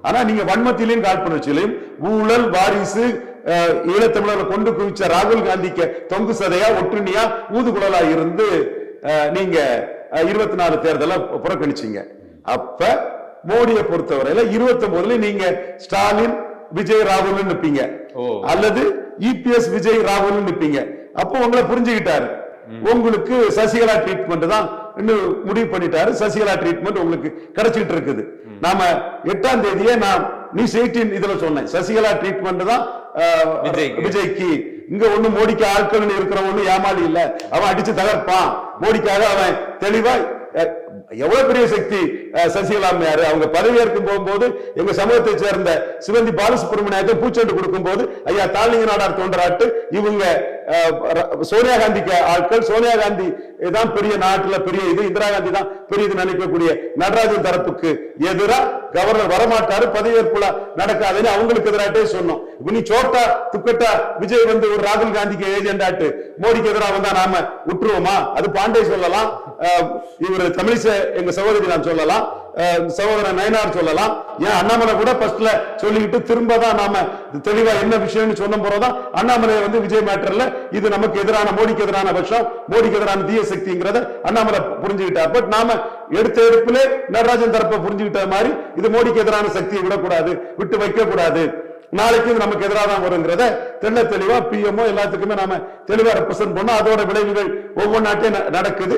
ஆனா நீங்க வன்மத்திலையும் காழ்ப்புணர்ச்சியிலையும் ஊழல் வாரிசு ஈழத்தமிழரை கொண்டு குவிச்ச ராகுல் காந்திக்கு தொங்கு சதையா ஒட்டுணியா ஊதுகுழலா இருந்து நீங்க 24 தேர்தலை புறக்கணிச்சீங்க. அப்ப மோடியை பொறுத்தவரையில 29 நீங்க ஸ்டாலின் விஜய் ராகுல் நிப்பீங்க, அல்லது இபிஎஸ் விஜய் ராகுல் நிப்பீங்க. அப்போ உங்களை புரிஞ்சுக்கிட்டாரு. உங்களுக்கு சசிகலா ட்ரீட்மெண்ட் தான் முடிவு பண்ணிட்டாரு. சசிகலா ட்ரீட்மெண்ட் உங்களுக்கு கிடைச்சிட்டு இருக்குது. நாம 8ஆம் தேதியே நான் நியூஸ் 18 இதுல சொன்னேன், சசிகலா ட்ரீட்மெண்ட் தான் விஜய்க்கு. இங்க ஒண்ணு மோடிக்கு ஆட்கள் இருக்கிற ஒண்ணு ஏமாளி இல்ல, அவன் அடிச்சு தகர்ப்பான். மோடிக்காக அவன் தெளிவா எவ்வளவு பெரிய சக்தி சசிகலா அம்மையாரு அவங்க பதவி ஏற்கும் போகும்போது எங்க சமூகத்தை சேர்ந்த சிவந்தி பாலசுப்ரமணியத்தை பூச்செண்டு கொடுக்கும் போது ஐயா தாழ்லிங்க நாடார் தோன்றாட்டு இவங்க சோனியா காந்திக்கு ஆட்கள். சோனியா காந்தி தான் பெரிய நாட்டுல பெரிய இது, இந்திரா காந்தி தான் பெரிய இது நினைக்கக்கூடிய நடராஜன் தரப்புக்கு எதிராக கவர்னர் வரமாட்டாரு, பதவியேற்புல நடக்காதுன்னு அவங்களுக்கு எதிராட்டே சொன்னோம். இப்ப நீ சோட்டா துக்கட்டா விஜய் வந்து ஒரு ராகுல் காந்திக்கு ஏஜெண்டாட்டு மோடிக்கு எதிராக வந்தா நாம விட்டுருவோமா? அது பாண்டே சொல்லலாம், இவர் தமிழிசை எங்க சகோதரி நான் சொல்லலாம், சகோதரன் நயனார் சொல்லலாம், ஏன் அண்ணாமலை கூட ஃபர்ஸ்ட்ல சொல்லிக்கிட்டு திரும்ப தான் நாம தெளிவா என்ன விஷயம்னு சொன்ன போறதான் அண்ணாமலை வந்து விஜய் மேட்டர்ல இது நமக்கு எதிரான மோடிக்கு எதிரான பட்சம், மோடிக்கு எதிரான தீய சக்திங்கிறத அண்ணாமலை புரிஞ்சுக்கிட்டார். பட் நாம எடுத்த எடுப்புல நடராஜன் தரப்பை புரிஞ்சுக்கிட்ட மாதிரி இது மோடிக்கு எதிரான சக்தியை விடக்கூடாது, விட்டு வைக்க கூடாது, நாளைக்கு நமக்கு எதிராக தான் வருங்கிறத தெள்ள தெளிவா பிஎம்ஓ எல்லாத்துக்குமே நாம தெளிவா ரெப்ரசென்ட் பண்ணோம். அதோட விளைவுகள் ஒவ்வொரு நாட்டையும் நடக்குது.